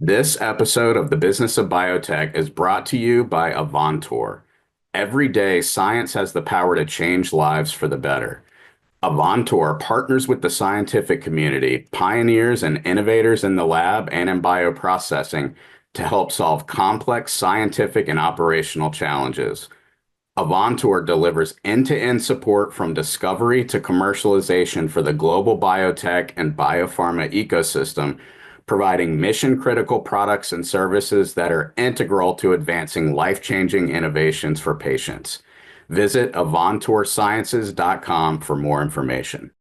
This episode of the Business of Biotech is brought to you by Avantor. Every day, science has the power to change lives for the better. Avantor partners with the scientific community, pioneers and innovators in the lab and in bioprocessing to help solve complex scientific and operational challenges. Avantor delivers end-to-end support from discovery to commercialization for the global biotech and biopharma ecosystem, providing mission-critical products and services that are integral to advancing life-changing innovations for patients. Visit avantorsciences.com for more information.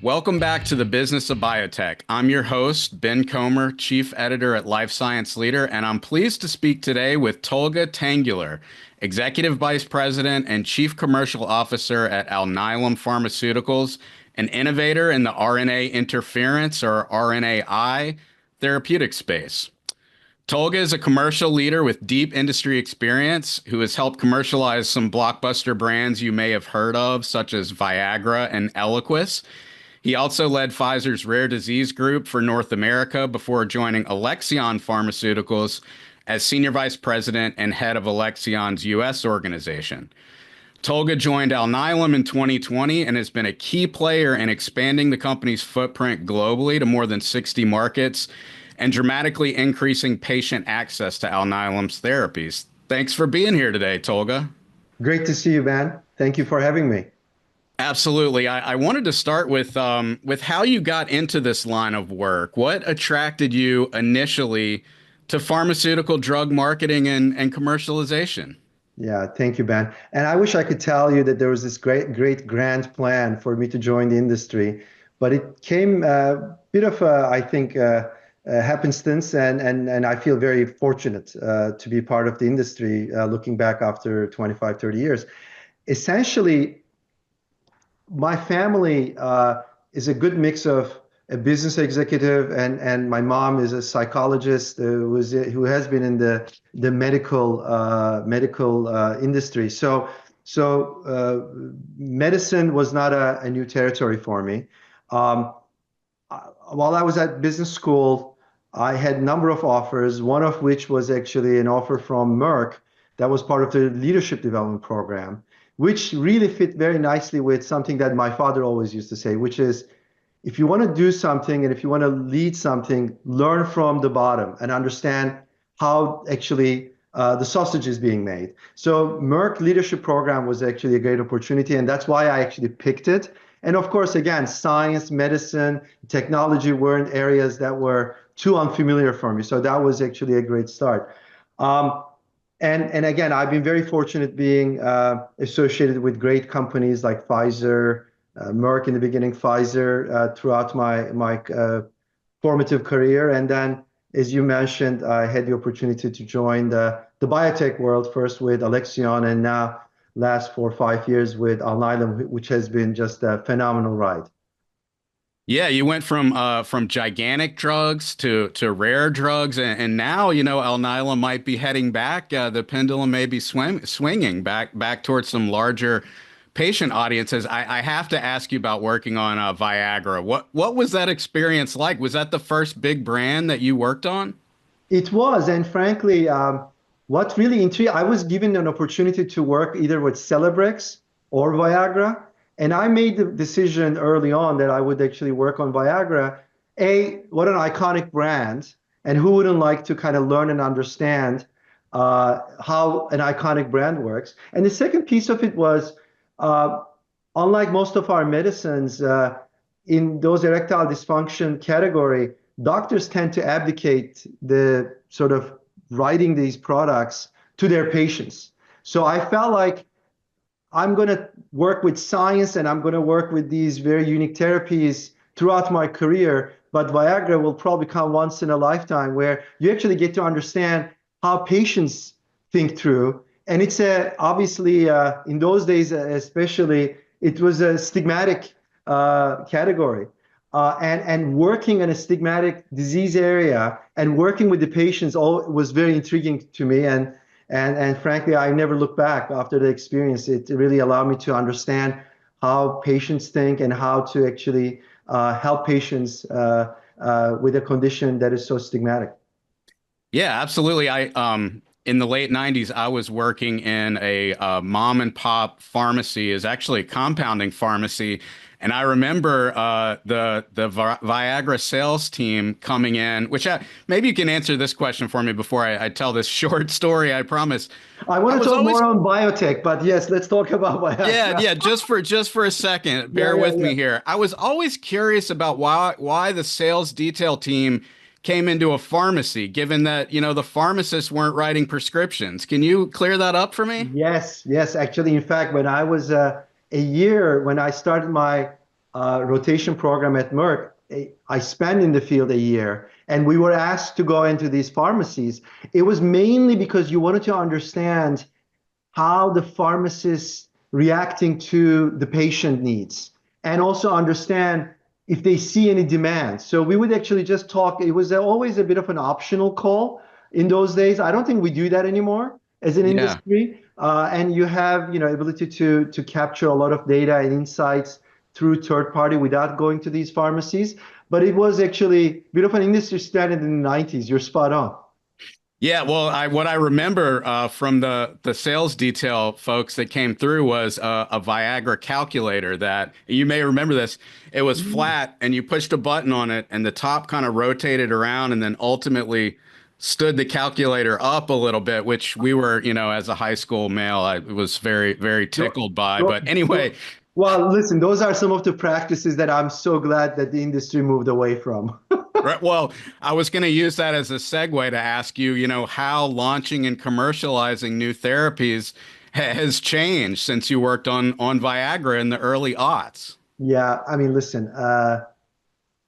Welcome back to the Business of Biotech. I'm your host, Ben Comer, Chief Editor at Life Science Leader, and I'm pleased to speak today with Tolga Tanguler, Executive Vice President and Chief Commercial Officer at Alnylam Pharmaceuticals, an innovator in the RNA interference or RNAi therapeutic space. Tolga is a commercial leader with deep industry experience who has helped commercialize some blockbuster brands you may have heard of, such as Viagra and Eliquis. He also led Pfizer's rare disease group for North America before joining Alexion Pharmaceuticals as Senior Vice President and head of Alexion's U.S. organization. Tolga joined Alnylam in 2020 and has been a key player in expanding the company's footprint globally to more than 60 markets and dramatically increasing patient access to Alnylam's therapies. Thanks for being here today, Tolga. Great to see you, man. Thank you for having me. Absolutely. I wanted to start with how you got into this line of work. What attracted you initially to pharmaceutical drug marketing and commercialization? Yeah, thank you, Ben. And I wish I could tell you that there was this great grand plan for me to join the industry, but it came a bit of I think, happenstance, and I feel very fortunate to be part of the industry looking back after 25, 30 years. Essentially, my family is a good mix of a business executive, and my mom is a psychologist who has been in the medical industry. Medicine was not a new territory for me. While I was at business school, I had a number of offers, one of which was actually an offer from Merck that was part of the leadership development program, which really fit very nicely with something that my father always used to say, which is, if you want to do something and if you want to lead something, learn from the bottom and understand how actually the sausage is being made. So Merck leadership program was actually a great opportunity, and that's why I actually picked it. And of course, again, science, medicine, technology weren't areas that were too unfamiliar for me. So that was actually a great start. And again, I've been very fortunate being associated with great companies like Pfizer, Merck in the beginning, Pfizer throughout my formative career. And then, as you mentioned, I had the opportunity to join the biotech world, first with Alexion, and now last 4 or 5 years with Alnylam, which has been just a phenomenal ride. Yeah, you went from gigantic drugs to rare drugs, and now Alnylam might be heading back. The pendulum may be swinging back towards some larger patient audiences. I have to ask you about working on Viagra. What was that experience like? Was that the first big brand that you worked on? It was, and frankly, what really intrigued, I was given an opportunity to work either with Celebrex or Viagra, and I made the decision early on that I would actually work on Viagra. What an iconic brand, and who wouldn't like to kind of learn and understand how an iconic brand works? And the second piece of it was, uh, unlike most of our medicines, in those erectile dysfunction category, doctors tend to abdicate the sort of writing these products to their patients. So I felt like I'm going to work with science and I'm going to work with these very unique therapies throughout my career. But Viagra will probably come once in a lifetime where you actually get to understand how patients think through. And it's obviously in those days, especially, it was a stigmatic category. And working in a stigmatic disease area and working with the patients all was very intriguing to me. And frankly, I never looked back after the experience. It really allowed me to understand how patients think and how to actually help patients with a condition that is so stigmatic. Yeah, absolutely. I in the late 90s, I was working in a mom and pop pharmacy, is actually a compounding pharmacy. And I remember the Viagra sales team coming in, which maybe you can answer this question for me before I tell this short story, I promise. I I want to was talk always more on biotech, but yes, let's talk about Yeah, Viagra. yeah, just for a second, Yeah, bear yeah, with yeah. me here. I was always curious about why the sales detail team came into a pharmacy, given that, the pharmacists weren't writing prescriptions. Can you clear that up for me? Yes, yes. Actually, in fact, when I was a year, when I started my rotation program at Merck, I spent in the field a year, and we were asked to go into these pharmacies. It was mainly because you wanted to understand how the pharmacist reacting to the patient needs and also understand if they see any demand. So we would actually just talk. It was always a bit of an optional call in those days. I don't think we do that anymore as an Yeah. industry. And you have, ability to capture a lot of data and insights through third party without going to these pharmacies. But it was actually a bit of an industry standard in the 90s. You're spot on. Yeah, well, what I remember from the sales detail folks that came through was a Viagra calculator that you may remember this. It was flat, and you pushed a button on it, and the top kind of rotated around, and then ultimately stood the calculator up a little bit, which we were, as a high school male, I was very, very Tho- tickled by. tho- But anyway, Well, listen, those are some of the practices that I'm so glad that the industry moved away from. right. Well, I was going to use that as a segue to ask you, how launching and commercializing new therapies has changed since you worked on Viagra in the early aughts. Yeah, I mean, listen,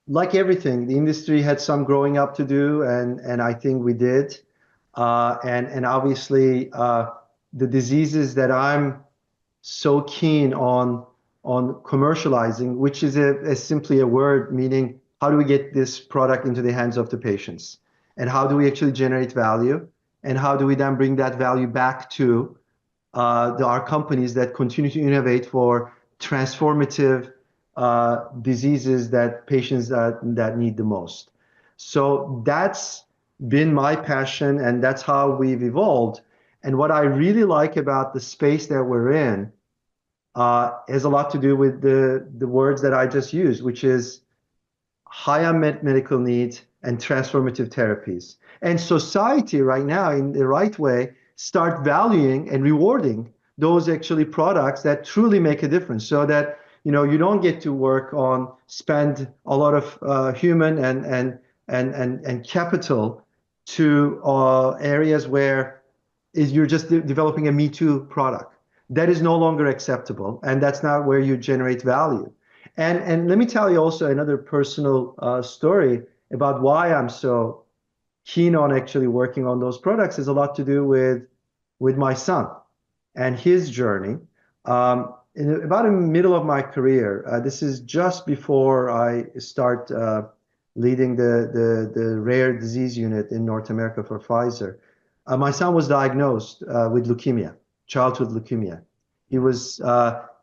like everything, the industry had some growing up to do, and I think we did. And obviously, the diseases that I'm so keen on commercializing, which is simply a word meaning how do we get this product into the hands of the patients, and how do we actually generate value, and how do we then bring that value back to our companies that continue to innovate for transformative diseases that patients that need the most. So that's been my passion, and that's how we've evolved. And what I really like about the space that we're in has a lot to do with the words that I just used, which is high unmet medical needs and transformative therapies. And society right now, in the right way, start valuing and rewarding those actually products that truly make a difference, so that you don't get to work on spend a lot of human and capital to areas where you're just developing a Me Too product. That is no longer acceptable, and that's not where you generate value. And let me tell you also another personal story about why I'm so keen on actually working on those products. Is a lot to do with my son and his journey. About in the middle of my career, this is just before I start leading the rare disease unit in North America for Pfizer. My son was diagnosed with leukemia, childhood leukemia. He was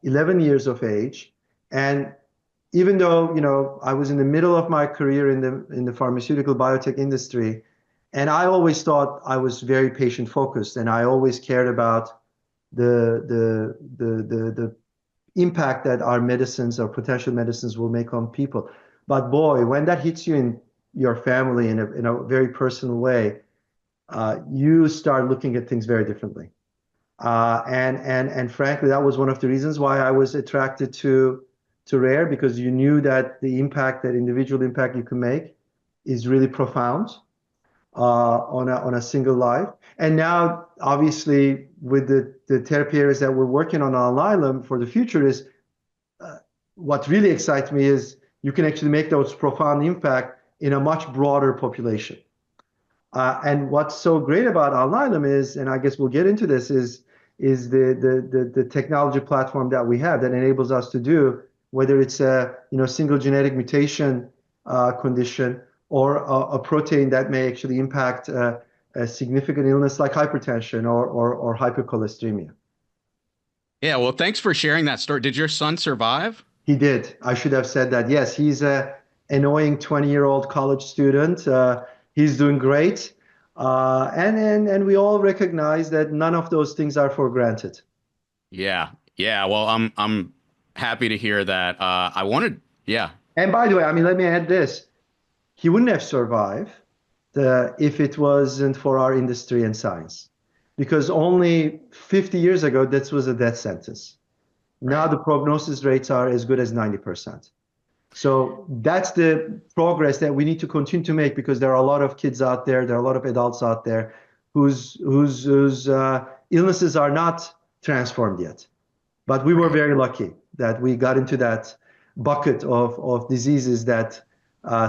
11 years of age, and even though I was in the middle of my career in the pharmaceutical biotech industry, and I always thought I was very patient focused, and I always cared about the impact that our medicines or potential medicines will make on people. But boy, when that hits you in your family in a very personal way, you start looking at things very differently. And frankly, that was one of the reasons why I was attracted to rare, because you knew that the impact, that individual impact you can make, is really profound on a single life. And now, obviously, with the therapy areas that we're working on Alnylam for the future, is what really excites me is you can actually make those profound impact in a much broader population. And what's so great about Alnylam is, and I guess we'll get into this, is the technology platform that we have that enables us to do, whether it's a single genetic mutation condition, or a protein that may actually impact a significant illness like hypertension or hypercholesteremia. Yeah, well, thanks for sharing that story. Did your son survive? He did. I should have said that. Yes, he's a annoying 20-year-old college student. He's doing great. And we all recognize that none of those things are for granted. Yeah. Yeah. Well, I'm happy to hear that. I wanted, yeah. And by the way, I mean, let me add this. He wouldn't have survived if it wasn't for our industry and science. Because only 50 years ago, this was a death sentence. Now Right. the prognosis rates are as good as 90%. So that's the progress that we need to continue to make because there are a lot of kids out there, there are a lot of adults out there whose illnesses are not transformed yet. But we were Right. very lucky that we got into that bucket of diseases that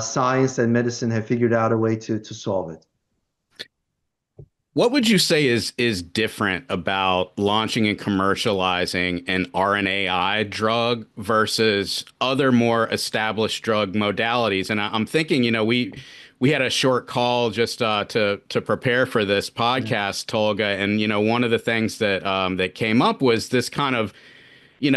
science and medicine have figured out a way to solve it. What would you say is different about launching and commercializing an RNAi drug versus other more established drug modalities? And I'm thinking, we had a short call just to prepare for this Yeah. podcast, Tolga, and one of the things that came up was this kind of I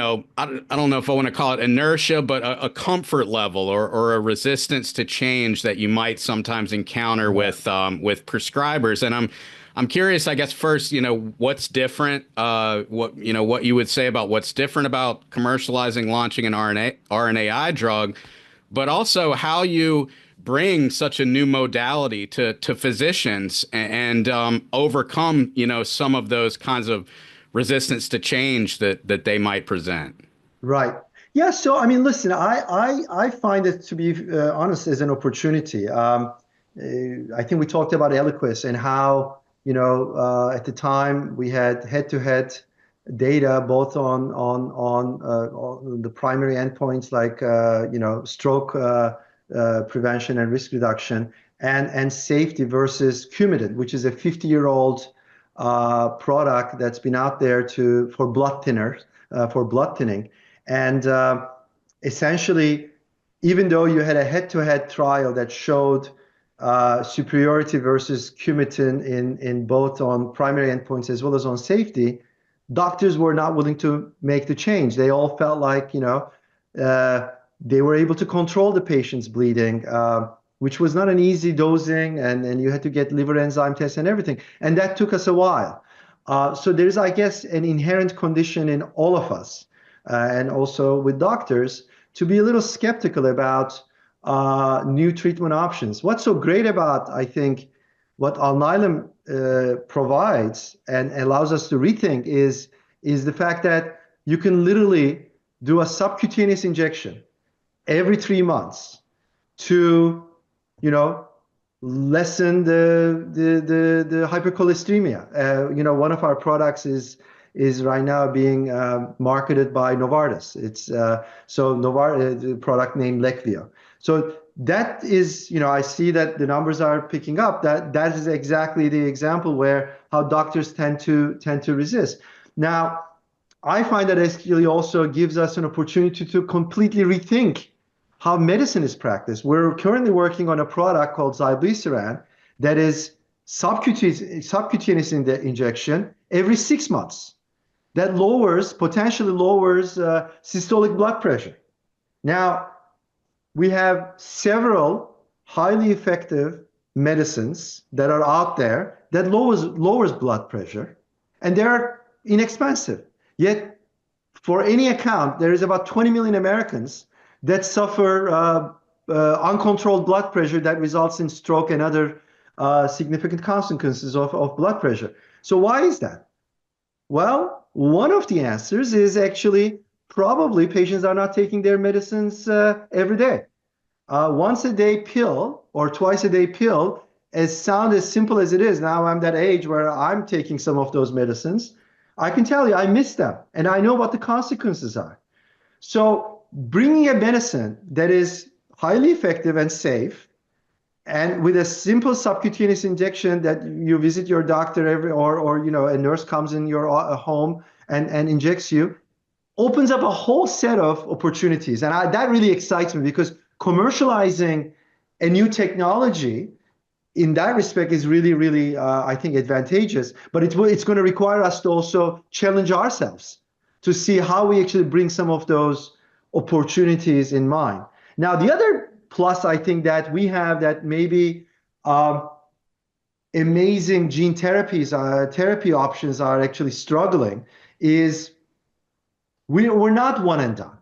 don't know if I want to call it inertia, but a comfort level or a resistance to change that you might sometimes encounter Yeah. with prescribers. And I'm curious, I guess, first, what's different, what you would say about what's different about commercializing, launching an RNAi drug, but also how you bring such a new modality to physicians and overcome, some of those kinds of resistance to change that they might present. Right. Yeah. So, I mean, listen, I find it to be honest as an opportunity. I think we talked about Eliquis and how, at the time we had head-to-head data both on the primary endpoints like, stroke prevention and risk reduction and safety versus Coumadin, which is a 50-year-old product that's been out there for blood thinners, for blood thinning. And essentially, even though you had a head-to-head trial that showed superiority versus Coumadin in both on primary endpoints as well as on safety, doctors were not willing to make the change. They all felt like, they were able to control the patient's bleeding, which was not an easy dosing, and you had to get liver enzyme tests and everything. And that took us a while. So there's, I guess, an inherent condition in all of us, and also with doctors, to be a little skeptical about new treatment options. What's so great about, I think, what Alnylam provides and allows us to rethink is the fact that you can literally do a subcutaneous injection every 3 months to, lessen the hypercholesteremia. One of our products is right now being marketed by Novartis. It's the product named Leqvio. So that is, I see that the numbers are picking up. That is exactly the example where how doctors tend to resist. Now, I find that actually also gives us an opportunity to completely rethink how medicine is practiced. We're currently working on a product called zilebesiran that is subcutaneous in the injection every 6 months. That potentially lowers systolic blood pressure. Now, we have several highly effective medicines that are out there that lowers blood pressure, and they're inexpensive. Yet, for any account, there is about 20 million Americans that suffer uncontrolled blood pressure that results in stroke and other significant consequences of blood pressure. So why is that? Well, one of the answers is actually probably patients are not taking their medicines every day. Once a day pill or twice a day pill, as simple as it is, now I'm that age where I'm taking some of those medicines. I can tell you, I miss them and I know what the consequences are. So bringing a medicine that is highly effective and safe, and with a simple subcutaneous injection that you visit your doctor or a nurse comes in your home and injects you, opens up a whole set of opportunities. And that really excites me because commercializing a new technology in that respect is really, really, I think, advantageous. But it's going to require us to also challenge ourselves to see how we actually bring some of those opportunities in mind. Now, the other plus I think that we have that maybe um, amazing gene therapies, therapy options are actually struggling is we're not one and done.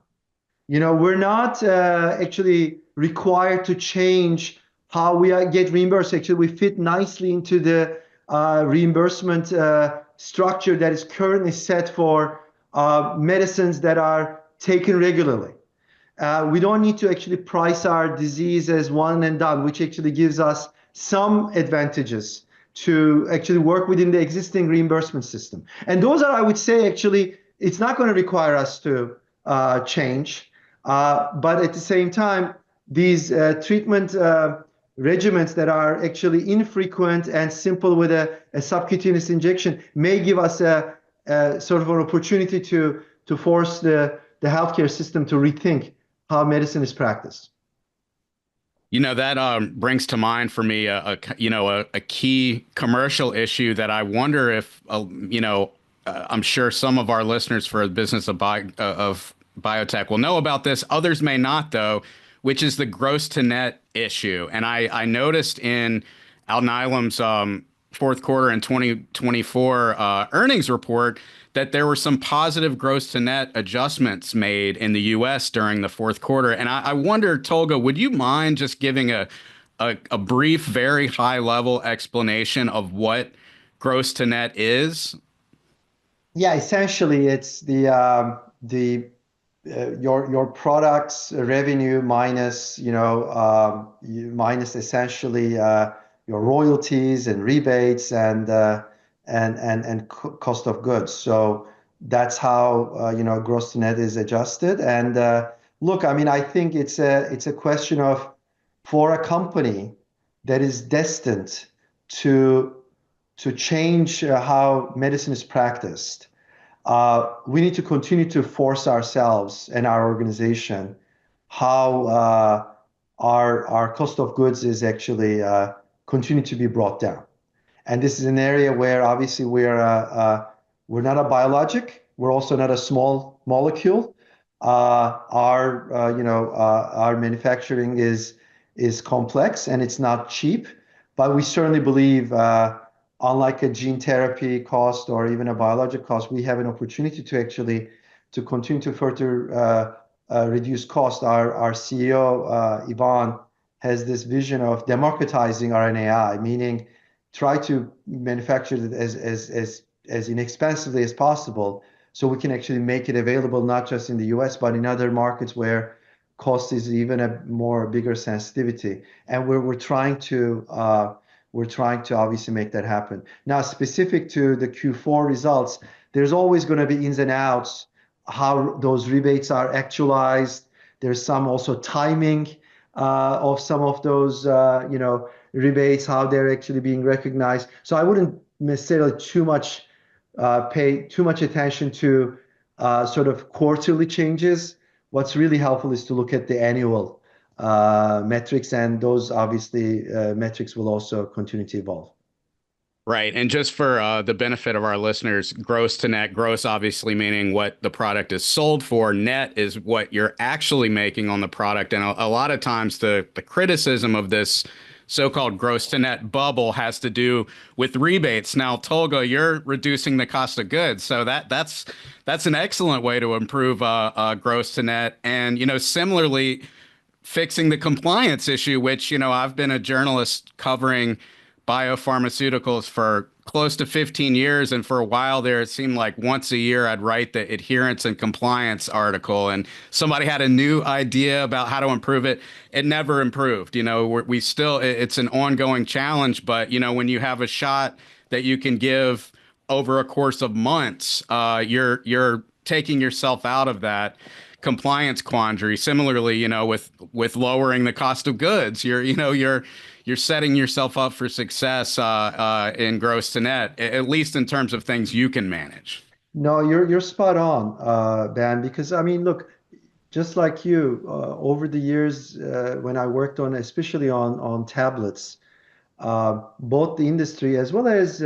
We're not actually required to change how we get reimbursed. Actually, we fit nicely into the reimbursement structure that is currently set for medicines that are taken regularly. We don't need to actually price our disease as one and done, which actually gives us some advantages to actually work within the existing reimbursement system. And those are, I would say, actually, it's not going to require us to change. But at the same time, these treatment regimens that are actually infrequent and simple with a subcutaneous injection may give us a sort of an opportunity to force the healthcare system to rethink how medicine is practiced. That brings to mind for me a key commercial issue that I wonder if I'm sure some of our listeners for the business of biotech will know about this. Others may not, though, which is the gross to net issue. And I noticed in Alnylam's fourth quarter and 2024 earnings report that there were some positive gross to net adjustments made in the US during the fourth quarter. And I wonder, Tolga, would you mind just giving a brief, very high level explanation of what gross to net is? Yeah, essentially, it's the your product's revenue minus minus essentially your royalties and rebates and cost of goods. So that's how gross to net is adjusted. And look, I mean, I think it's a question of for a company that is destined to change how medicine is practiced. We need to continue to force ourselves and our organization how our cost of goods is actually continue to be brought down. And this is an area where obviously we're not a biologic. We're also not a small molecule. Our manufacturing is complex and it's not cheap, but we certainly believe, unlike a gene therapy cost or even a biologic cost, we have an opportunity to actually to continue to further reduce cost. Our CEO, Ivan, has this vision of democratizing RNAi, meaning try to manufacture it as inexpensively as possible so we can actually make it available not just in the US, but in other markets where cost is even a bigger sensitivity. And we're trying to obviously make that happen. Now, specific to the Q4 results, there's always going to be ins and outs, how those rebates are actualized. There's some also timing of some of those, rebates, how they're actually being recognized. So I wouldn't necessarily pay too much attention to sort of quarterly changes. What's really helpful is to look at the annual metrics, and those obviously metrics will also continue to evolve. Right. And just for the benefit of our listeners, gross to net, gross obviously meaning what the product is sold for, net is what you're actually making on the product. And a lot of times the criticism of this so-called gross to net bubble has to do with rebates. Now, Tolga, you're reducing the cost of goods. So that's an excellent way to improve gross to net. And, similarly, fixing the compliance issue, which, I've been a journalist covering biopharmaceuticals for close to 15 years. And for a while there, it seemed like once a year I'd write the adherence and compliance article and somebody had a new idea about how to improve it. It never improved. We still, it's an ongoing challenge, but when you have a shot that you can give over a course of months, you're taking yourself out of that compliance quandary. Similarly, with lowering the cost of goods, you're setting yourself up for success in gross to net, at least in terms of things you can manage. No, you're spot on, Ben, because I mean, look, just like you, over the years when I worked on, especially on tablets, both the industry as well as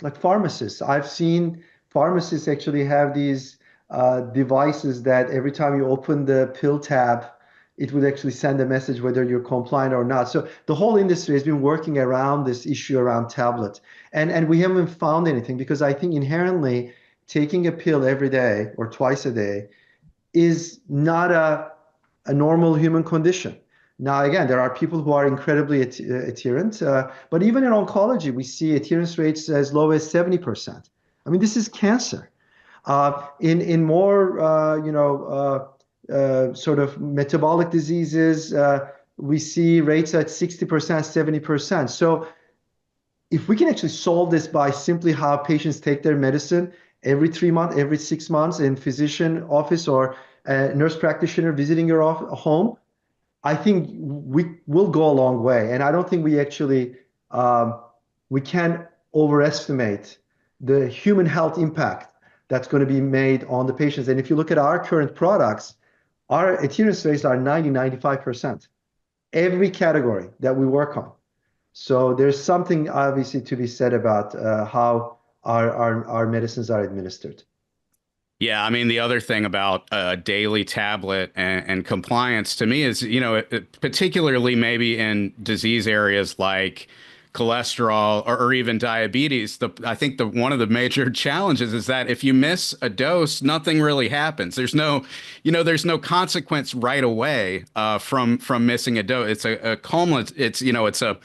like pharmacists, I've seen pharmacists actually have these devices that every time you open the pill tab, it would actually send a message whether you're compliant or not. So the whole industry has been working around this issue around tablet. And we haven't found anything because I think inherently taking a pill every day or twice a day is not a normal human condition. Now, again, there are people who are incredibly adherent, but even in oncology, we see adherence rates as low as 70%. I mean, this is cancer. In more, sort of metabolic diseases, we see rates at 60%, 70%. So if we can actually solve this by simply how patients take their medicine every 3 months, every 6 months in physician office or a nurse practitioner visiting your home, I think we will go a long way. And I don't think we actually we can overestimate the human health impact that's going to be made on the patients. And if you look at our current products, our adherence rates are 90, 95%, every category that we work on. So there's something obviously to be said about how our medicines are administered. Yeah, I mean, the other thing about a daily tablet and compliance to me is, particularly maybe in disease areas like cholesterol or even diabetes, I think the one of the major challenges is that if you miss a dose, nothing really happens. There's no consequence right away from missing a dose. It's a cumulative.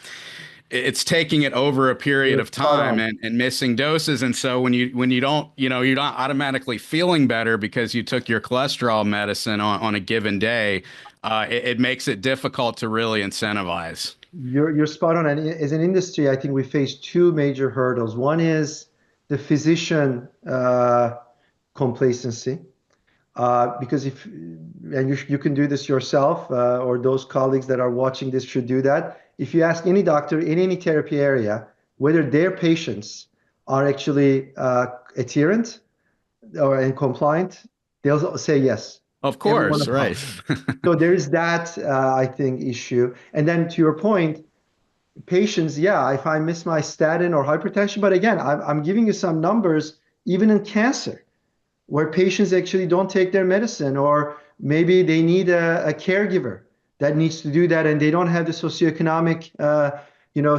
It's taking it over a period You're of spot time on. and missing doses. And so when you don't, you're not automatically feeling better because you took your cholesterol medicine on a given day, it makes it difficult to really incentivize. You're spot on. And as an industry, I think we face two major hurdles. One is the physician complacency. Because if and you can do this yourself, or those colleagues that are watching this should do that. If you ask any doctor in any therapy area whether their patients are actually adherent or and compliant, they'll say yes. Of Every one course, of them. right. So there is that I think issue. And then to your point, patients, yeah, if I miss my statin or hypertension, but again, I'm giving you some numbers even in cancer where patients actually don't take their medicine, or maybe they need a caregiver that needs to do that, and they don't have the socioeconomic,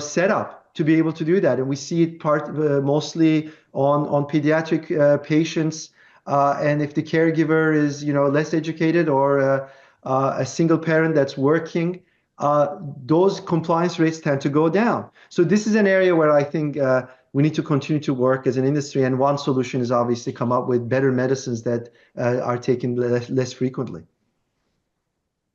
setup to be able to do that. And we see it mostly on pediatric patients. And if the caregiver is, less educated or a single parent that's working, those compliance rates tend to go down. So this is an area where I think we need to continue to work as an industry. And one solution is obviously come up with better medicines that are taken less frequently.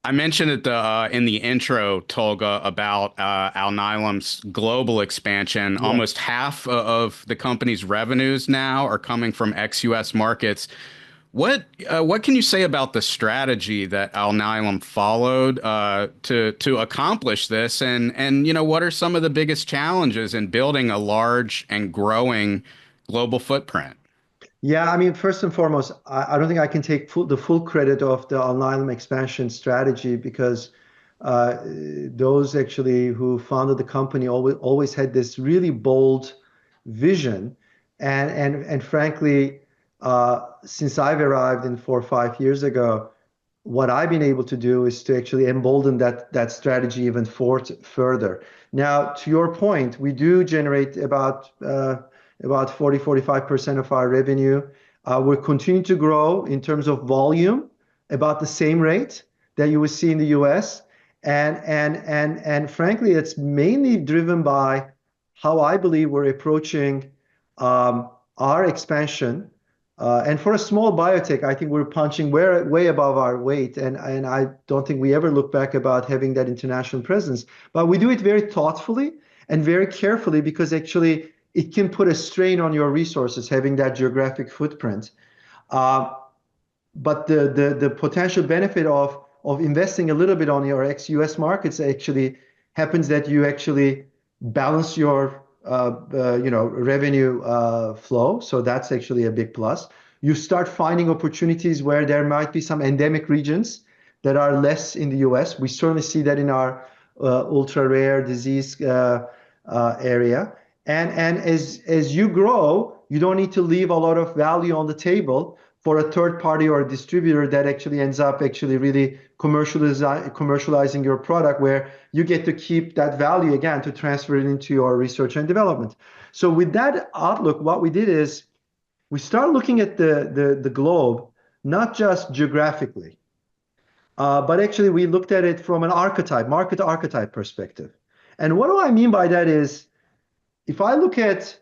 I mentioned it in the intro, Tolga, about Alnylam's global expansion. Yeah. Almost half of the company's revenues now are coming from ex-US markets. What can you say about the strategy that Alnylam followed to accomplish this, and what are some of the biggest challenges in building a large and growing global footprint? Yeah, I mean, first and foremost, I don't think I can take the full credit of the Alnylam expansion strategy because those actually who founded the company always had this really bold vision. And frankly, since I've arrived in 4 or 5 years ago, what I've been able to do is to actually embolden that strategy even further. Now, to your point, we do generate about 40, 45% of our revenue. We're continuing to grow in terms of volume, about the same rate that you would see in the US. And frankly, it's mainly driven by how I believe we're approaching our expansion. And for a small biotech, I think we're punching way above our weight. And I don't think we ever look back about having that international presence. But we do it very thoughtfully and very carefully because actually it can put a strain on your resources having that geographic footprint. But the potential benefit of investing a little bit on your ex-US markets actually happens that you actually balance your revenue flow. So that's actually a big plus. You start finding opportunities where there might be some endemic regions that are less in the US. We certainly see that in our ultra rare disease area. And as you grow, you don't need to leave a lot of value on the table for a third party or a distributor that actually ends up actually really commercializing your product, where you get to keep that value again to transfer it into your research and development. So with that outlook, what we did is we start looking at the globe, not just geographically, but actually we looked at it from an market archetype perspective. And what do I mean by that is, if I look at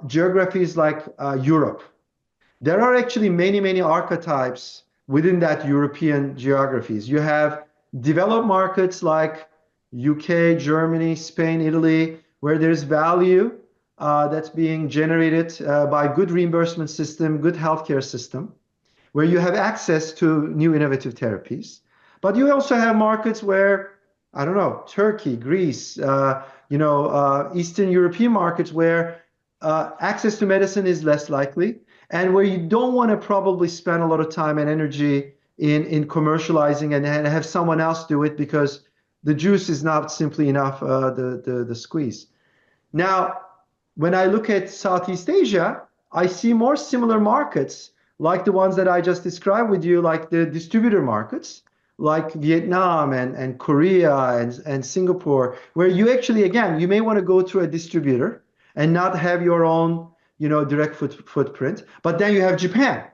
geographies like Europe, there are actually many, many archetypes within that European geographies. You have developed markets like UK, Germany, Spain, Italy, where there's value that's being generated by good reimbursement system, good healthcare system, where you have access to new innovative therapies. But you also have markets where, I don't know, Turkey, Greece, Eastern European markets where access to medicine is less likely, and where you don't want to probably spend a lot of time and energy in commercializing and have someone else do it, because the juice is not simply enough, the squeeze. Now, when I look at Southeast Asia, I see more similar markets like the ones that I just described with you, like the distributor markets, like Vietnam and Korea and Singapore, where you actually, again, you may want to go through a distributor and not have your own, direct footprint. But then you have Japan,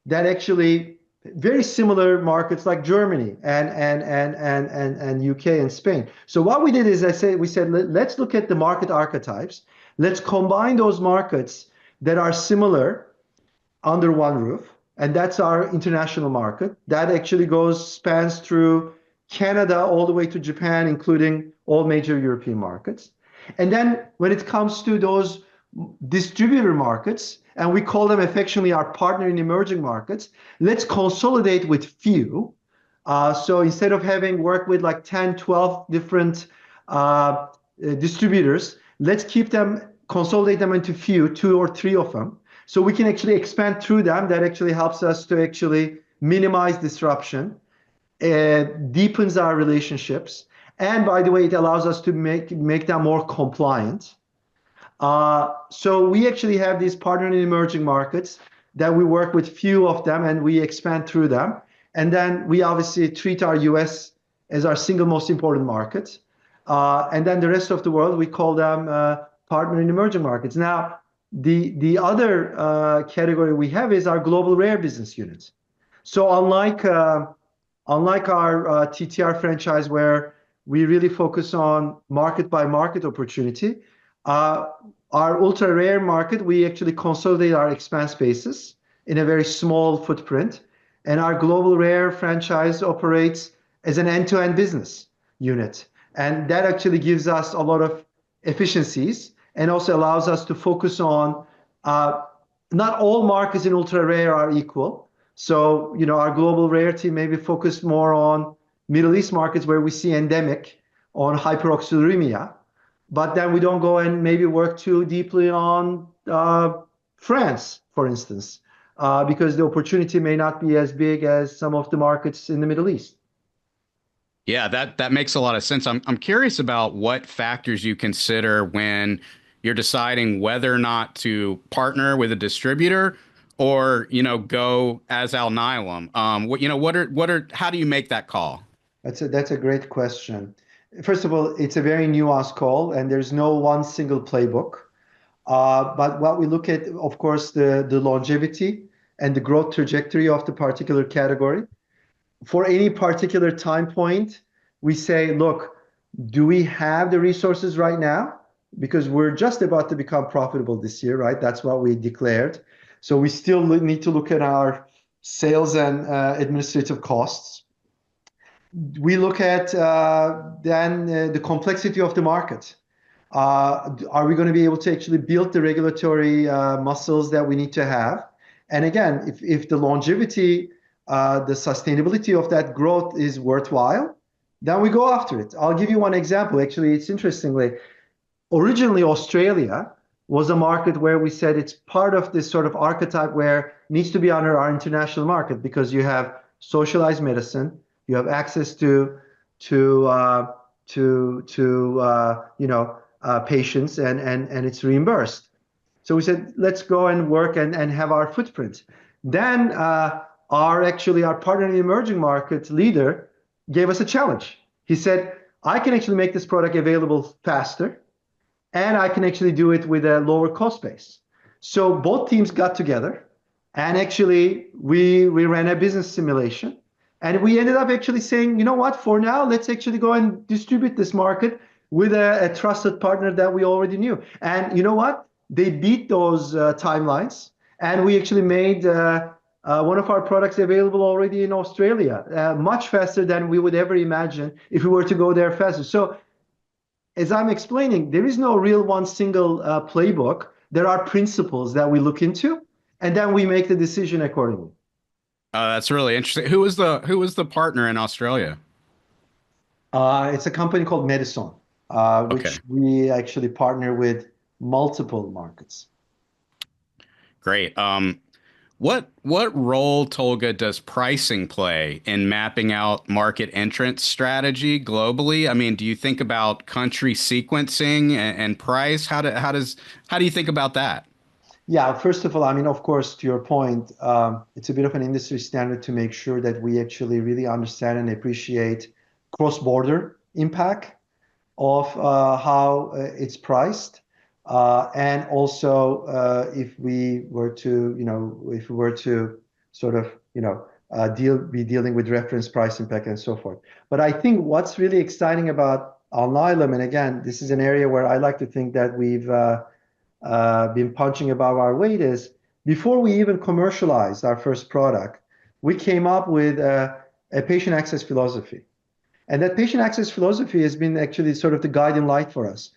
that actually very similar markets like Germany and UK and Spain. So what we did is we said, let's look at the market archetypes. Let's combine those markets that are similar under one roof. And that's our international market. That actually spans through Canada all the way to Japan, including all major European markets. And then when it comes to those distributor markets, and we call them affectionately our partner in emerging markets, let's consolidate with few. So instead of having worked with like 10, 12 different distributors, let's consolidate them into few, 2 or 3 of them. So we can actually expand through them. That actually helps us to actually minimize disruption. It deepens our relationships. And by the way, it allows us to make them more compliant. So we actually have these partner in emerging markets that we work with few of them and we expand through them. And then we obviously treat our US as our single most important market. And then the rest of the world, we call them partner in emerging markets. Now, the other category we have is our global rare business unit. So unlike our TTR franchise, where we really focus on market by market opportunity, our ultra rare market, we actually consolidate our expense basis in a very small footprint. And our global rare franchise operates as an end-to-end business unit. And that actually gives us a lot of efficiencies and also allows us to focus on, not all markets in ultra rare are equal. So, our global rare team may be focused more on Middle East markets where we see endemic on hyperoxaluria, but then we don't go and maybe work too deeply on France, for instance, because the opportunity may not be as big as some of the markets in the Middle East. Yeah, that makes a lot of sense. I'm curious about what factors you consider when you're deciding whether or not to partner with a distributor or, go as Alnylam. How do you make that call? That's a great question. First of all, it's a very nuanced call, and there's no one single playbook. But what we look at, of course, the longevity and the growth trajectory of the particular category. For any particular time point, we say, look, do we have the resources right now? Because we're just about to become profitable this year, right? That's what we declared. So we still need to look at our sales and administrative costs. We look at then the complexity of the market. Are we going to be able to actually build the regulatory muscles that we need to have? And again, if the longevity, the sustainability of that growth is worthwhile, then we go after it. I'll give you one example. Actually, it's interestingly, originally Australia was a market where we said it's part of this sort of archetype where it needs to be under our international market because you have socialized medicine, you have access to patients, and it's reimbursed. So we said, let's go and work and have our footprint. Then our partner in the emerging market leader gave us a challenge. He said, I can actually make this product available faster, and I can actually do it with a lower cost base. So both teams got together, and actually we ran a business simulation, and we ended up actually saying, you know what, for now, let's actually go and distribute this market with a trusted partner that we already knew. And you know what? They beat those timelines, and we actually made one of our products available already in Australia, much faster than we would ever imagine if we were to go there faster. So as I'm explaining, there is no real one single playbook. There are principles that we look into, and then we make the decision accordingly. That's really interesting. Who was the partner in Australia? It's a company called Medison, Okay, which we actually partner with multiple markets. great. What role, Tolga, does pricing play in mapping out market entrance strategy globally? I mean, do you think about country sequencing and price? How do you think about that? Yeah, first of all, I mean, of course, to your point, it's a bit of an industry standard to make sure that we actually really understand and appreciate cross-border impact of how it's priced. And also, if we were to sort of, be dealing with reference price impact and so forth. But I think what's really exciting about Alnylam, and again, this is an area where I like to think that we've been punching above our weight, is before we even commercialized our first product, we came up with a patient access philosophy. And that patient access philosophy has been actually sort of the guiding light for us.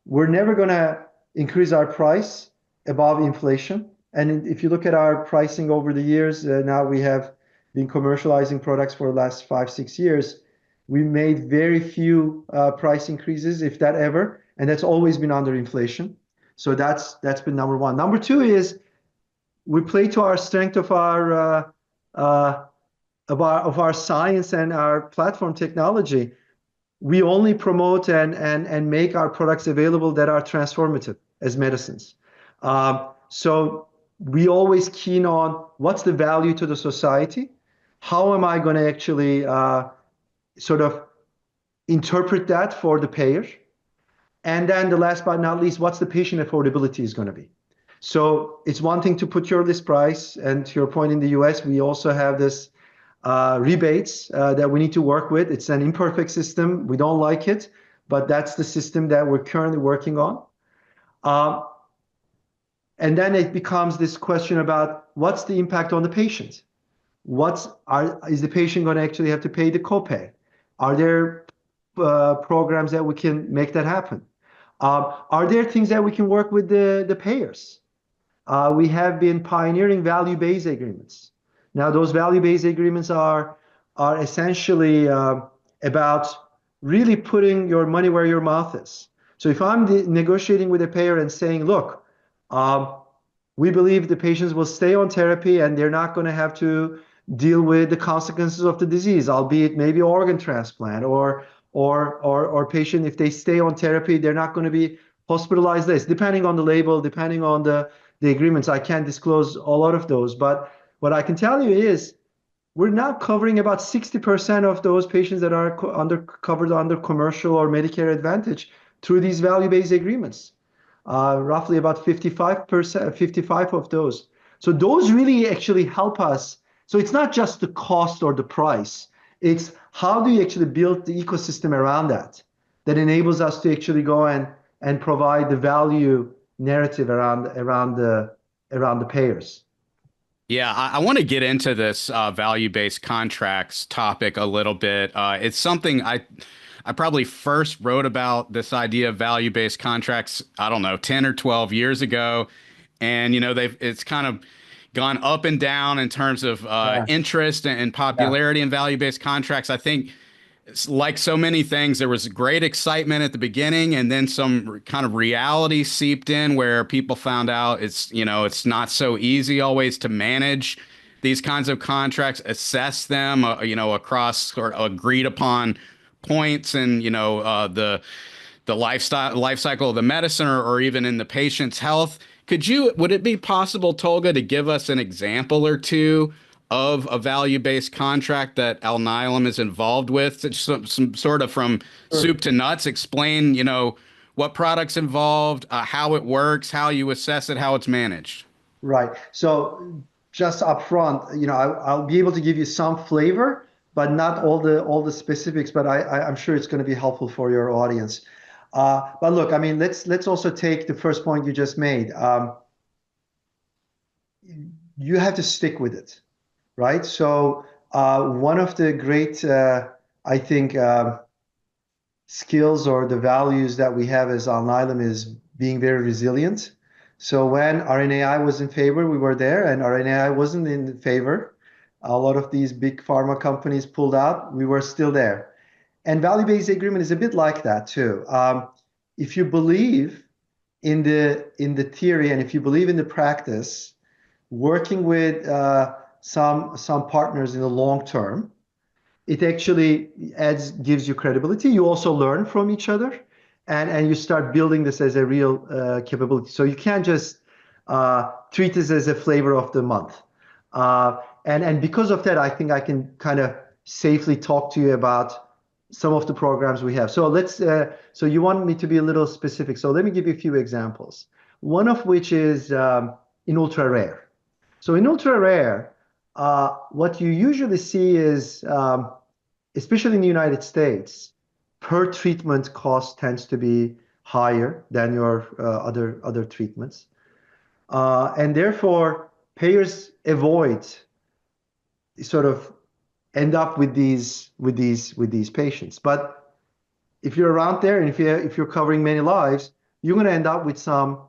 We're never going to increase our price above inflation. And if you look at our pricing over the years, now we have been commercializing products for the last 5, 6 years. We made very few price increases, if that ever, and that's always been under inflation. So that's been number one. Number two is we play to our strength of our science and our platform technology. We only promote and make our products available that are transformative as medicines. So we always keen on what's the value to the society? How am I going to actually sort of interpret that for the payer? And then the last but not least, what's the patient affordability is going to be? So it's one thing to put your list price, and to your point, in the US, we also have this rebates that we need to work with. It's an imperfect system. We don't like it, but that's the system that we're currently working on. And then it becomes this question about what's the impact on the patient? Is the patient going to actually have to pay the copay? Are there programs that we can make that happen? Are there things that we can work with the payers? We have been pioneering value-based agreements. Now, those value-based agreements are essentially about really putting your money where your mouth is. So if I'm negotiating with a payer and saying, look, we believe the patients will stay on therapy and they're not going to have to deal with the consequences of the disease, albeit maybe organ transplant, or patient, if they stay on therapy, they're not going to be hospitalized less, depending on the label, depending on the agreements. I can't disclose a lot of those, but what I can tell you is we're now covering about 60% of those patients that are covered under commercial or Medicare Advantage through these value-based agreements. Roughly about 55%, 55 of those. So those really actually help us. So it's not just the cost or the price. It's how do you actually build the ecosystem around that enables us to actually go and provide the value narrative around the payers. Yeah, I want to get into this value-based contracts topic a little bit. It's something I probably first wrote about this idea of value-based contracts, I don't know, 10 or 12 years ago. And, it's kind of gone up and down in terms of Yeah, interest and yeah, popularity in value-based contracts. I think like so many things, there was great excitement at the beginning, and then some kind of reality seeped in where people found out it's not so easy always to manage these kinds of contracts, assess them, across sort of agreed upon points, and the life cycle of the medicine, or even in the patient's health. Would it be possible, Tolga, to give us an example or two of a value-based contract that Alnylam is involved with? It's some sort of from Sure. soup to nuts. Explain, what products involved, how it works, how you assess it, how it's managed. Right. So just upfront, I'll be able to give you some flavor, but not all the specifics. But I'm sure it's going to be helpful for your audience. But look, I mean, let's also take the first point you just made. You have to stick with it, right? So one of the great, I think, skills or the values that we have as Alnylam is being very resilient. So when RNAi was in favor, we were there, and RNAi wasn't in favor. A lot of these big pharma companies pulled out. We were still there. And value-based agreement is a bit like that too. If you believe in the theory and if you believe in the practice, working with some partners in the long term, it actually gives you credibility. You also learn from each other, and you start building this as a real capability. So you can't just treat this as a flavor of the month. And because of that, I think I can kind of safely talk to you about some of the programs we have. So you want me to be a little specific. So let me give you a few examples. One of which is in ultra rare. So in ultra rare, what you usually see is, especially in the United States, per treatment cost tends to be higher than your other treatments, and therefore payers avoid sort of end up with these patients. But if you're around there and if you're covering many lives, you're going to end up with some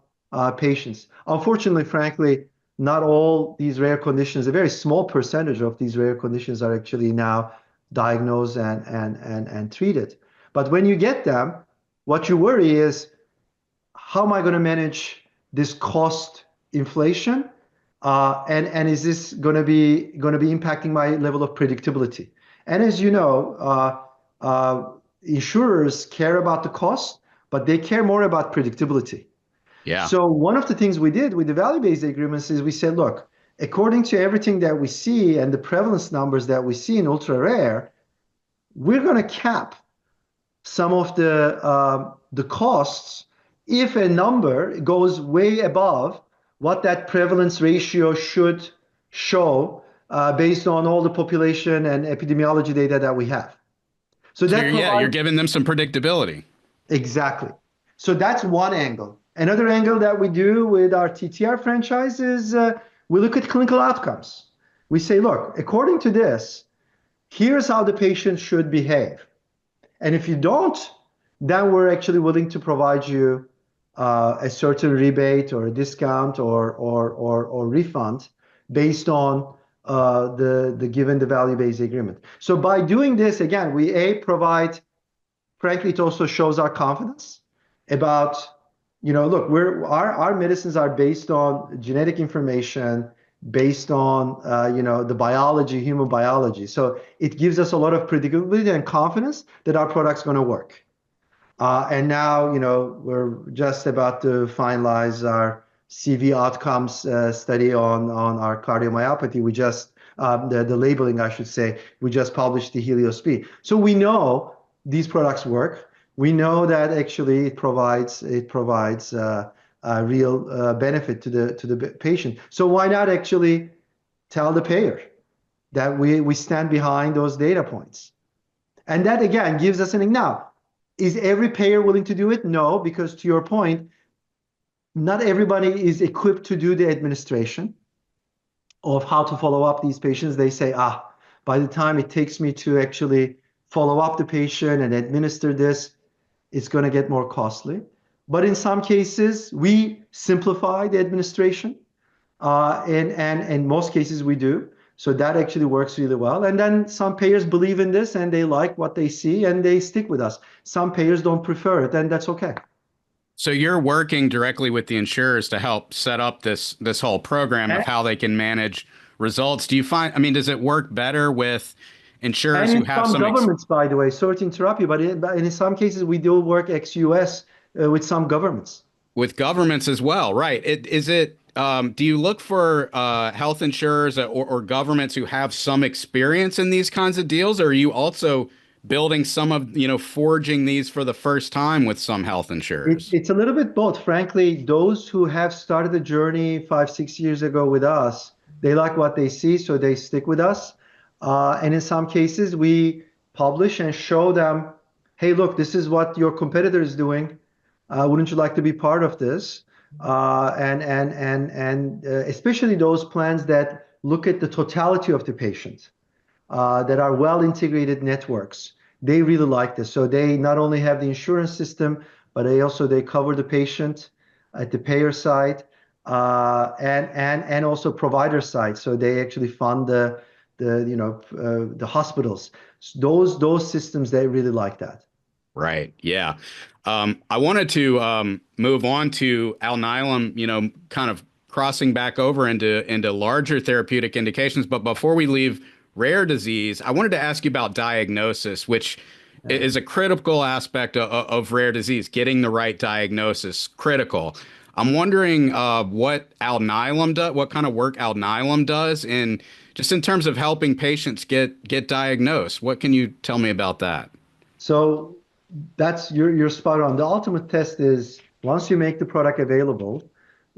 patients. Unfortunately, frankly, not all these rare conditions, a very small percentage of these rare conditions are actually now diagnosed and treated. But when you get them, what you worry is, how am I going to manage this cost inflation? And is this going to be impacting my level of predictability? And as you know, insurers care about the cost, but they care more about predictability. Yeah. So one of the things we did with the value-based agreements is we said, look, according to everything that we see and the prevalence numbers that we see in ultra rare, we're going to cap some of the costs if a number goes way above what that prevalence ratio should show based on all the population and epidemiology data that we have. So So that you're provides giving them some predictability. exactly. So that's one angle. Another angle that we do with our TTR franchise is we look at clinical outcomes. We say, look, according to this, here's how the patient should behave. And if you don't, then we're actually willing to provide you a certain rebate or a discount or refund based on the given the value-based agreement. So by doing this, again, we provide, frankly, it also shows our confidence about, look, our medicines are based on genetic information, based on the biology, human biology. So it gives us a lot of predictability and confidence that our product's going to work. And now, we're just about to finalize our CV outcomes study on our cardiomyopathy. We just the labeling, I should say, we just published the Helios B. So we know these products work. We know that actually it provides a real benefit to the patient. So why not actually tell the payer that we stand behind those data points? And that again gives us an now. Is every payer willing to do it? No, because to your point, not everybody is equipped to do the administration of how to follow up these patients. They say, by the time it takes me to actually follow up the patient and administer this, it's going to get more costly. But in some cases, we simplify the administration, and in most cases we do. So that actually works really well. And then some payers believe in this and they like what they see and they stick with us. Some payers don't prefer it, and that's okay. So you're working directly with the insurers to help set up this whole program of And, how they can manage results. Do you find, I mean, does it work better with insurers and who in have some some ex governments, by the way, sorry to interrupt you, but in some cases we do work ex-US with some governments. with governments as well, right? Do you look for health insurers or governments who have some experience in these kinds of deals, or are you also building some of, forging these for the first time with some health insurers? It's a little bit both. Frankly, those who have started the journey 5, 6 years ago with us, they like what they see, so they stick with us. And in some cases, we publish and show them, hey, look, this is what your competitor is doing. Wouldn't you like to be part of this? And especially those plans that look at the totality of the patient, that are well integrated networks. They really like this. So they not only have the insurance system, but they cover the patient at the payer side, and also provider side. So they actually fund the hospitals. Those systems, they really like that. Right. Yeah. I wanted to move on to Alnylam, kind of crossing back over into larger therapeutic indications. But before we leave rare disease, I wanted to ask you about diagnosis, which is a critical aspect of rare disease. Getting the right diagnosis, critical. I'm wondering what Alnylam does, what kind of work Alnylam does, in just in terms of helping patients get diagnosed. What can you tell me about that? So that's you're spot on. The ultimate test is once you make the product available,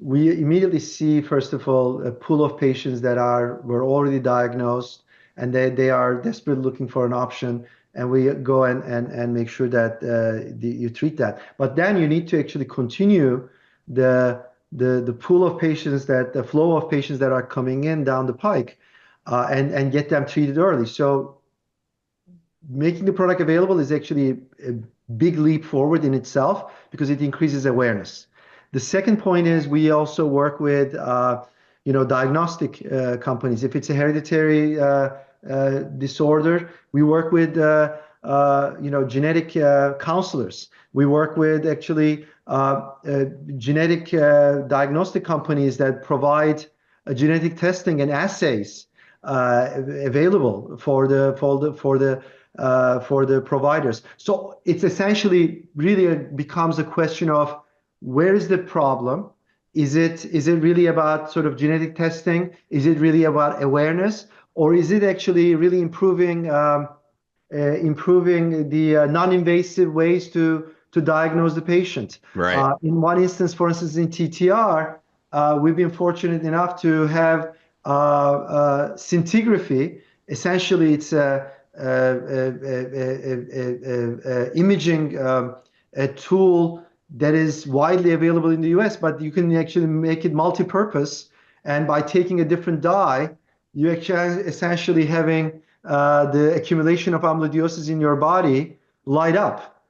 we immediately see, first of all, a pool of patients that were already diagnosed and they are desperately looking for an option, and we go and make sure that you treat that. But then you need to actually continue the the pool of patients, that the flow of patients that are coming in down the pike, and get them treated early. So making the product available is actually a big leap forward in itself because it increases awareness. The second point is we also work with diagnostic companies. If it's a hereditary disorder, we work with genetic counselors. We work with actually genetic diagnostic companies that provide genetic testing and assays available for the providers. So it's essentially really becomes a question of where is the problem? Is it really about sort of genetic testing? Is it really about awareness, or is it actually really improving the non-invasive ways to diagnose the patient? Right. In one instance, for instance, in TTR, we've been fortunate enough to have scintigraphy. Essentially, it's a imaging a tool that is widely available in the US, but you can actually make it multi-purpose. And by taking a different dye, you actually essentially having the accumulation of amyloidosis in your body light up.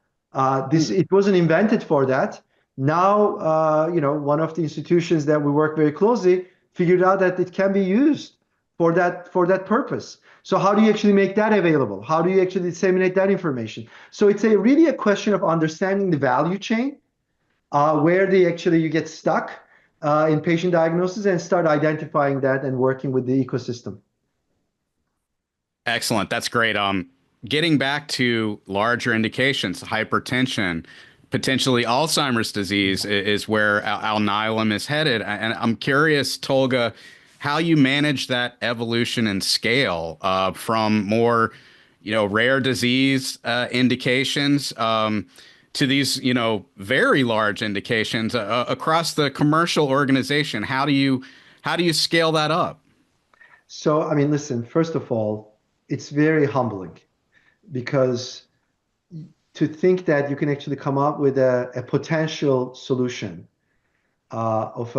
It wasn't invented for that. Now, one of the institutions that we work very closely figured out that it can be used for that purpose. So how do you actually make that available? How do you actually disseminate that information? So it's really a question of understanding the value chain, where you get stuck in patient diagnosis, and start identifying that and working with the ecosystem. Excellent. That's great. Getting back to larger indications, hypertension, potentially Alzheimer's disease is where Alnylam is headed. And I'm curious, Tolga, how you manage that evolution and scale from more, rare disease indications to these, very large indications across the commercial organization. How do you scale that up? So, I mean, listen, first of all, it's very humbling because to think that you can actually come up with a potential solution of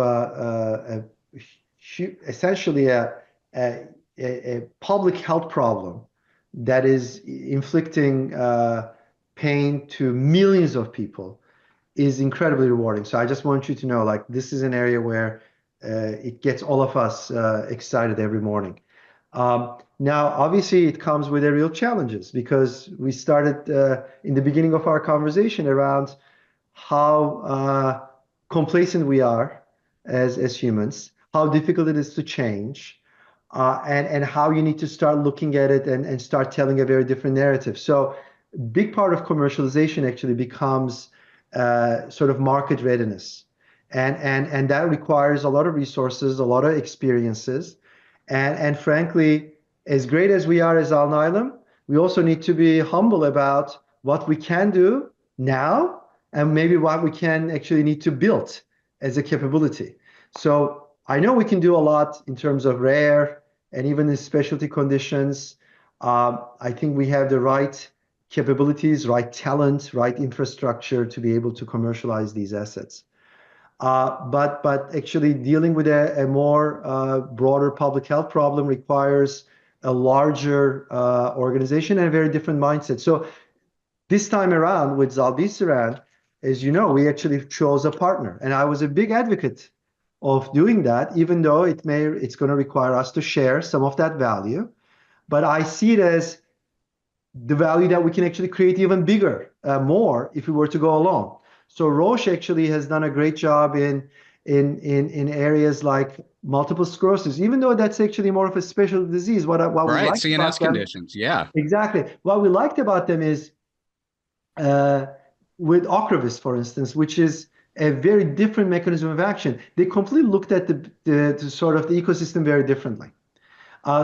essentially a public health problem that is inflicting pain to millions of people is incredibly rewarding. So I just want you to know, like, this is an area where it gets all of us excited every morning. Now, obviously, it comes with real challenges because we started in the beginning of our conversation around how complacent we are as humans, how difficult it is to change, and how you need to start looking at it and start telling a very different narrative. So, a big part of commercialization actually becomes sort of market readiness. And that requires a lot of resources, a lot of experiences. And frankly, as great as we are as Alnylam, we also need to be humble about what we can do now and maybe what we can actually need to build as a capability. So I know we can do a lot in terms of rare and even in specialty conditions. I think we have the right capabilities, right talent, right infrastructure to be able to commercialize these assets. But actually dealing with a more broader public health problem requires a larger organization and a very different mindset. So this time around with zilebesiran, as you know, we actually chose a partner, and I was a big advocate of doing that, even though it's going to require us to share some of that value. But I see it as the value that we can actually create even bigger, more if we were to go alone. So Roche actually has done a great job in areas like multiple sclerosis, even though that's actually more of a special disease. What we Right. liked CNS about them, conditions. Yeah. exactly. What we liked about them is uh, with Ocrevus, for instance, which is a very different mechanism of action. They completely looked at the sort of the ecosystem very differently.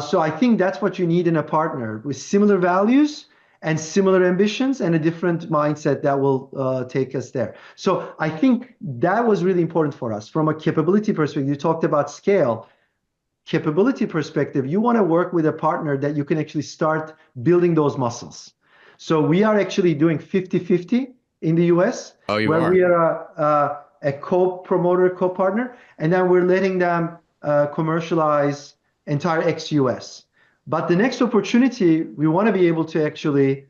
So I think that's what you need in a partner with similar values and similar ambitions and a different mindset that will take us there. So I think that was really important for us from a capability perspective. You talked about scale. Capability perspective, you want to work with a partner that you can actually start building those muscles. So we are actually doing 50-50 in the US, Oh, you where are. we are a co-promoter, co-partner, and then we're letting them commercialize entire ex-US. But the next opportunity, we want to be able to actually,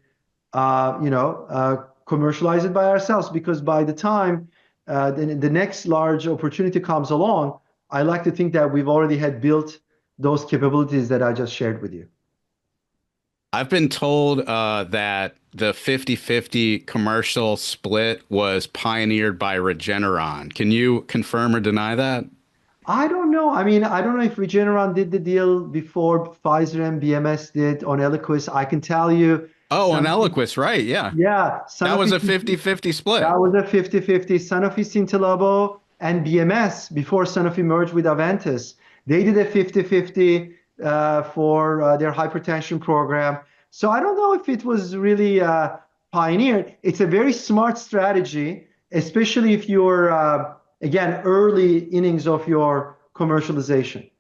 commercialize it by ourselves because by the time the next large opportunity comes along, I like to think that we've already had built those capabilities that I just shared with you. I've been told that the 50-50 commercial split was pioneered by Regeneron. Can you confirm or deny that? I don't know. I mean, I don't know if Regeneron did the deal before Pfizer and BMS did on Eliquis. I can tell you, Oh, on Sanofi, Eliquis, right. Yeah. yeah, That was Sanofi, a 50-50 that split. was a 50-50. Sanofi Cintalabo and BMS before Sanofi merged with Aventis. They did a 50-50 for their hypertension program. So I don't know if it was really pioneered. It's a very smart strategy, especially if you're, again, early innings of your commercialization.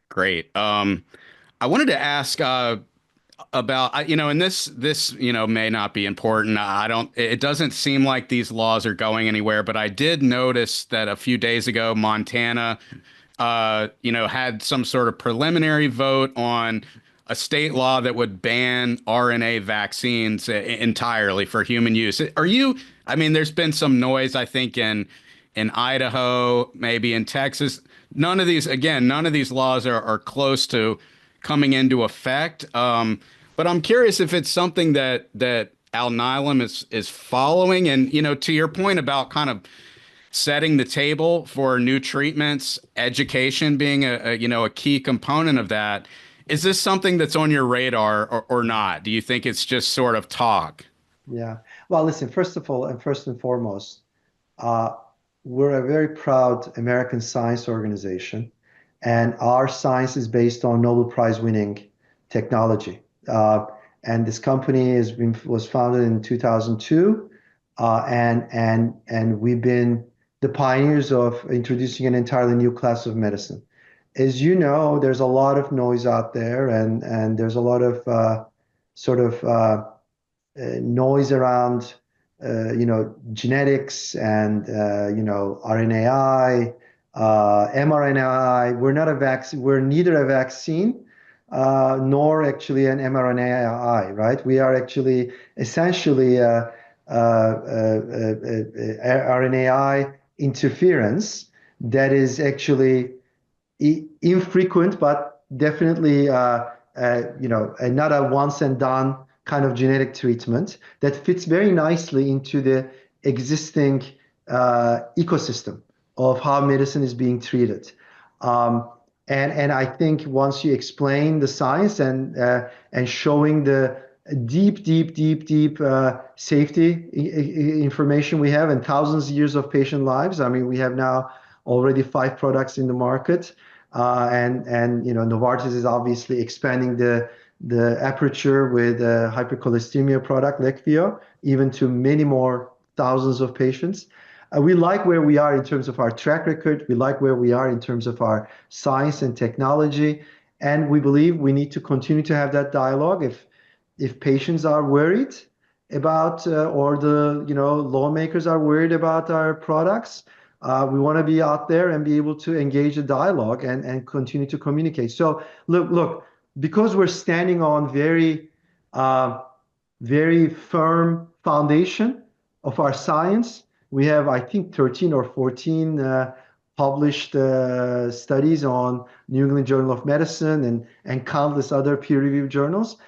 Great. I wanted to ask about and this may not be important. I don't. It doesn't seem like these laws are going anywhere, but I did notice that a few days ago, Montana, had some sort of preliminary vote on a state law that would ban RNA vaccines entirely for human use. Are you? I mean, there's been some noise, I think, in Idaho, maybe in Texas. None of these laws are close to coming into effect. But I'm curious if it's something that Alnylam is following. And to your point about kind of setting the table for new treatments, education being a key component of that. Is this something that's on your radar or not? Do you think it's just sort of talk? Yeah. Well, listen, first of all, and first and foremost, uh, we're a very proud American science organization, and our science is based on Nobel Prize winning technology. And this company was founded in 2002, and we've been the pioneers of introducing an entirely new class of medicine. As you know, there's a lot of noise out there, and there's a lot of sort of noise around genetics and RNAi, mRNAi. We're not a vaccine. We're neither a vaccine nor actually an mRNAi, right? We are actually essentially RNAi interference that is actually infrequent, but definitely not a once and done kind of genetic treatment that fits very nicely into the existing ecosystem of how medicine is being treated. And I think once you explain the science and showing the deep safety information we have and thousands of years of patient lives. I mean, we have now already 5 products in the market, and Novartis is obviously expanding the aperture with a hypercholesteremia product, Leqvio, even to many more thousands of patients. We like where we are in terms of our track record. We like where we are in terms of our science and technology. And we believe we need to continue to have that dialogue. If patients are worried about, or the lawmakers are worried about our products, we want to be out there and be able to engage a dialogue and continue to communicate. So look, because we're standing on very firm foundation of our science. We have, I think, 13 or 14 published studies on New England Journal of Medicine and countless other peer-reviewed journals.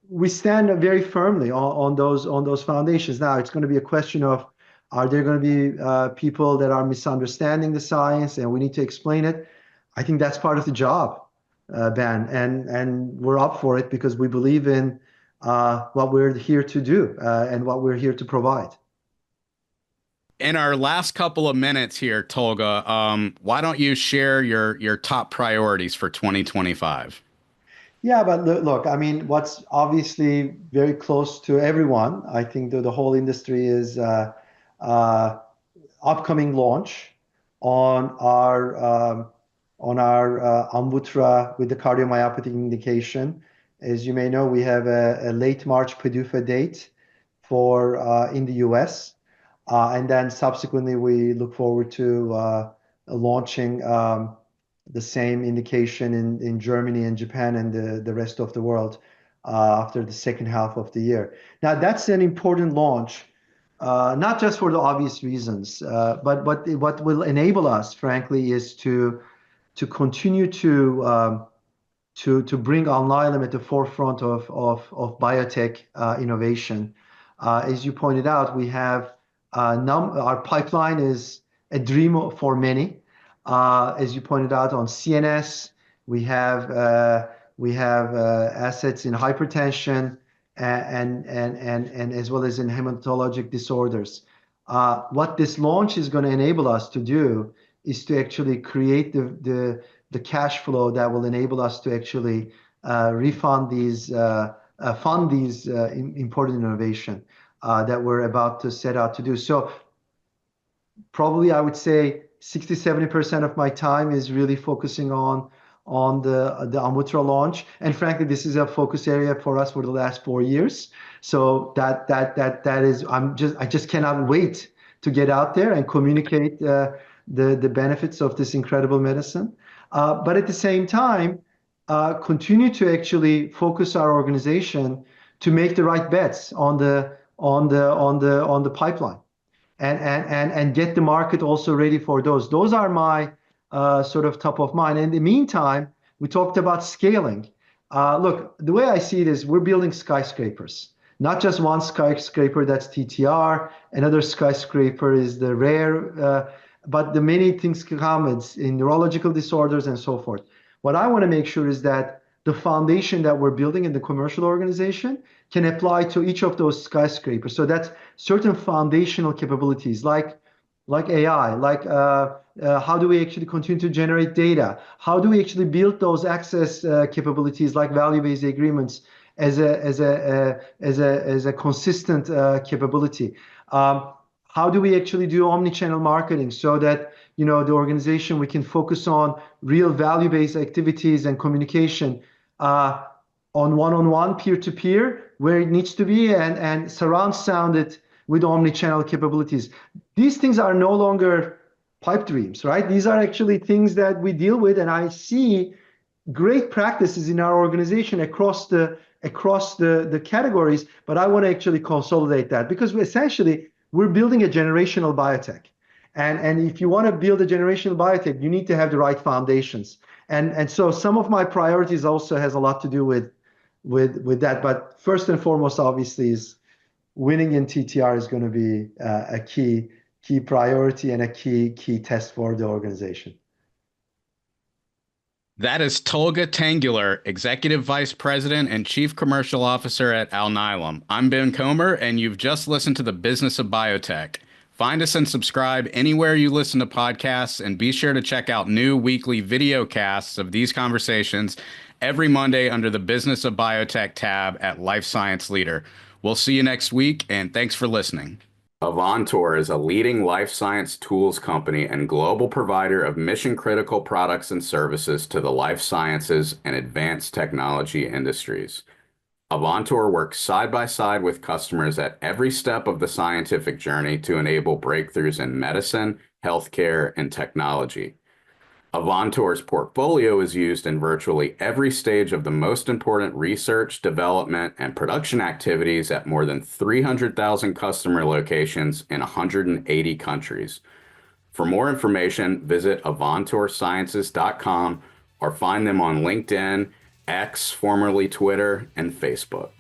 We stand very firmly on those foundations. Now, it's going to be a question of, are there going to be people that are misunderstanding the science and we need to explain it? I think that's part of the job, Ben, and we're up for it because we believe in what we're here to do and what we're here to provide. In our last couple of minutes here, Tolga, why don't you share your top priorities for 2025? Yeah, but look, I mean, what's obviously very close to everyone, I think the whole industry is uh, upcoming launch on our Amvuttra with the cardiomyopathy indication. As you may know, we have a late March PDUFA date for in the US. And then subsequently, we look forward to launching the same indication in Germany and Japan and the rest of the world after the second half of the year. Now, that's an important launch, not just for the obvious reasons, but what will enable us, frankly, is to continue to bring Alnylam at the forefront of biotech innovation. As you pointed out, we have our pipeline is a dream for many. As you pointed out on CNS, we have assets in hypertension and as well as in hematologic disorders. What this launch is going to enable us to do is to actually create the cash flow that will enable us to actually fund these important innovation that we're about to set out to do. So probably I would say 60-70% of my time is really focusing on the Amvuttra launch. And frankly, this is a focus area for us for the last 4 years. So that is, I just cannot wait to get out there and communicate the benefits of this incredible medicine. But at the same time, continue to actually focus our organization to make the right bets on the pipeline and get the market also ready for those. Those are my sort of top of mind. In the meantime, we talked about scaling. Look, the way I see it is we're building skyscrapers, not just one skyscraper that's TTR, another skyscraper is the rare, but the many things come in neurological disorders and so forth. What I want to make sure is that the foundation that we're building in the commercial organization can apply to each of those skyscrapers. So that's certain foundational capabilities like AI, like how do we actually continue to generate data? How do we actually build those access capabilities like value-based agreements as a consistent capability? How do we actually do omni-channel marketing so that the organization we can focus on real value-based activities and communication on one-on-one, peer-to-peer, where it needs to be, and surround sound it with omni-channel capabilities. These things are no longer pipe dreams, right? These are actually things that we deal with, and I see great practices in our organization across the categories, but I want to actually consolidate that because we're building a generational biotech. And if you want to build a generational biotech, you need to have the right foundations. And so some of my priorities also has a lot to do with that. But first and foremost, obviously, is winning in TTR is going to be a key priority and a key test for the organization. That is Tolga Tanguler, Executive Vice President and Chief Commercial Officer at Alnylam. I'm Ben Comer, and you've just listened to the Business of Biotech. Find us and subscribe anywhere you listen to podcasts, and be sure to check out new weekly video casts of these conversations every Monday under the Business of Biotech tab at Life Science Leader. We'll see you next week, and thanks for listening. Avantor is a leading life science tools company and global provider of mission-critical products and services to the life sciences and advanced technology industries. Avantor works side by side with customers at every step of the scientific journey to enable breakthroughs in medicine, healthcare, and technology. Avantor's portfolio is used in virtually every stage of the most important research, development, and production activities at more than 300,000 customer locations in 180 countries. For more information, visit avantorsciences.com or find them on LinkedIn, X, formerly Twitter, and Facebook.